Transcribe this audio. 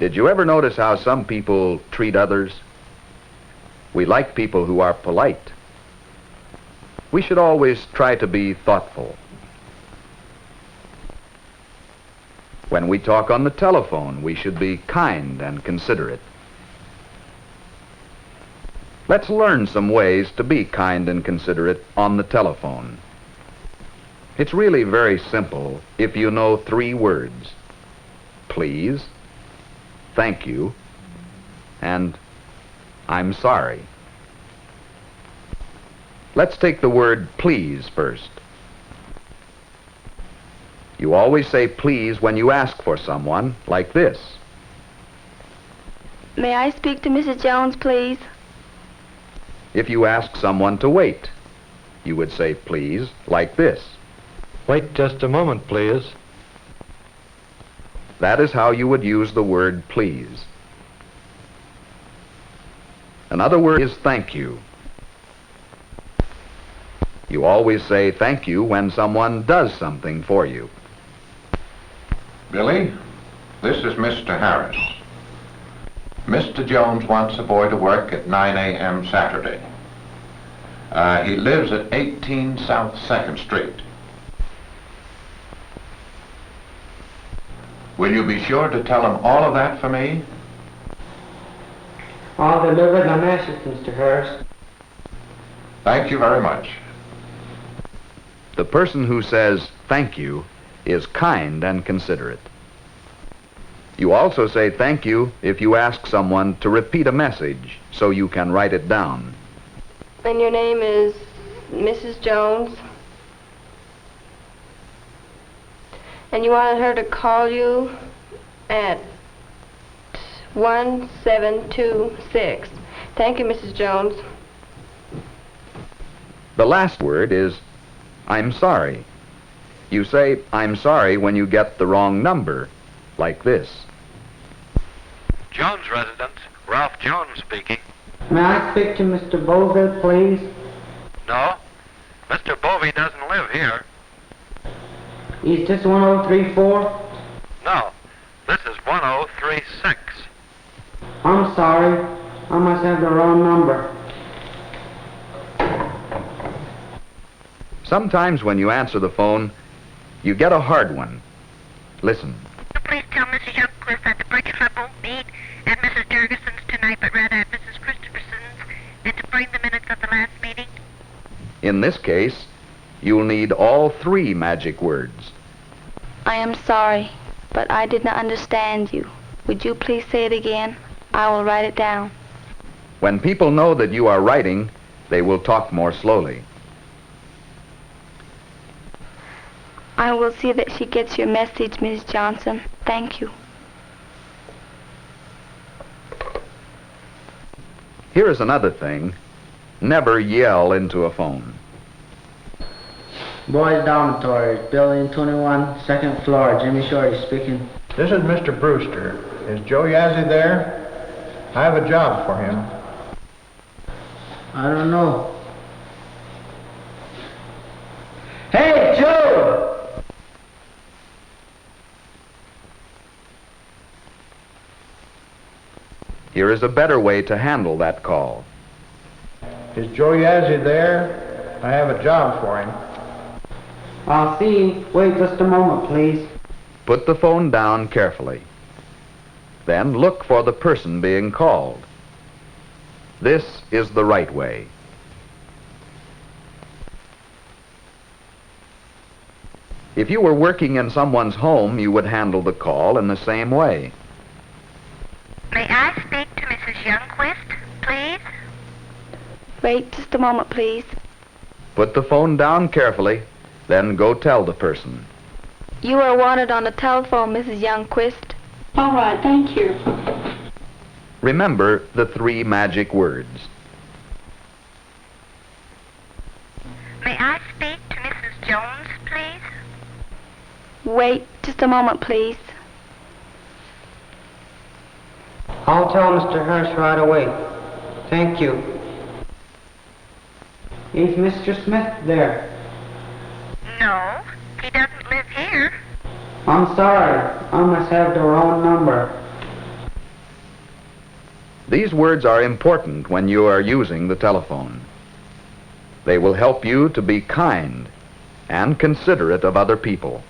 Did you ever notice how some people treat others? We like people who are polite. We should always try to be thoughtful. When we talk on the telephone, we should be kind and considerate. Let's learn some ways to be kind and considerate on the telephone. It's really very simple if you know 3 words: please, thank you, and I'm sorry. Let's take the word please first. You always say please when you ask for someone, like this. May I speak to Mrs. Jones, please? If you ask someone to wait, you would say please, like this. Wait just a moment, please. That is how you would use the word please. Another word is thank you. You always say thank you when someone does something for you. Billy, this is Mr. Harris. Mr. Jones wants a boy to work at 9 a.m. Saturday. He lives at 18 South 2nd Street. Will you be sure to tell him all of that for me? I'll deliver the message, Mr. Harris. Thank you very much. The person who says thank you is kind and considerate. You also say thank you if you ask someone to repeat a message so you can write it down. And your name is Mrs. Jones? And you wanted her to call you at 1726. Thank you, Mrs. Jones. The last word is I'm sorry. You say I'm sorry when you get the wrong number, like this. Jones residence, Ralph Jones speaking. May I speak to Mr. Boville, please? No, Mr. Bovey doesn't live here. Is this 1034? No, this is 1036. I'm sorry. I must have the wrong number. Sometimes when you answer the phone, you get a hard one. Listen. Please tell Mrs. Youngquist that the Bridgeford won't meet at Mrs. Jurgensen's tonight, but rather at Mrs. Christopherson's, and to bring the minutes of the last meeting. In this case, you'll need all 3 magic words. I am sorry, but I did not understand you. Would you please say it again? I will write it down. When people know that you are writing, they will talk more slowly. I will see that she gets your message, Miss Johnson. Thank you. Here is another thing. Never yell into a phone. Boys dormitory, building 21, 2nd floor. Jimmy Shorty speaking. This is Mr. Brewster. Is Joe Yazzie there? I have a job for him. I don't know. Hey, Joe! Here is a better way to handle that call. Is Joe Yazzie there? I have a job for him. I'll see. Wait just a moment, please. Put the phone down carefully. Then look for the person being called. This is the right way. If you were working in someone's home, you would handle the call in the same way. May I speak to Mrs. Youngquist, please? Wait just a moment, please. Put the phone down carefully, then go tell the person. You are wanted on the telephone, Mrs. Youngquist. All right, thank you. Remember the 3 magic words. May I speak to Mrs. Jones, please? Wait just a moment, please. I'll tell Mr. Harris right away. Thank you. Is Mr. Smith there? No, he doesn't live here. I'm sorry. I must have the wrong number. These words are important when you are using the telephone. They will help you to be kind and considerate of other people.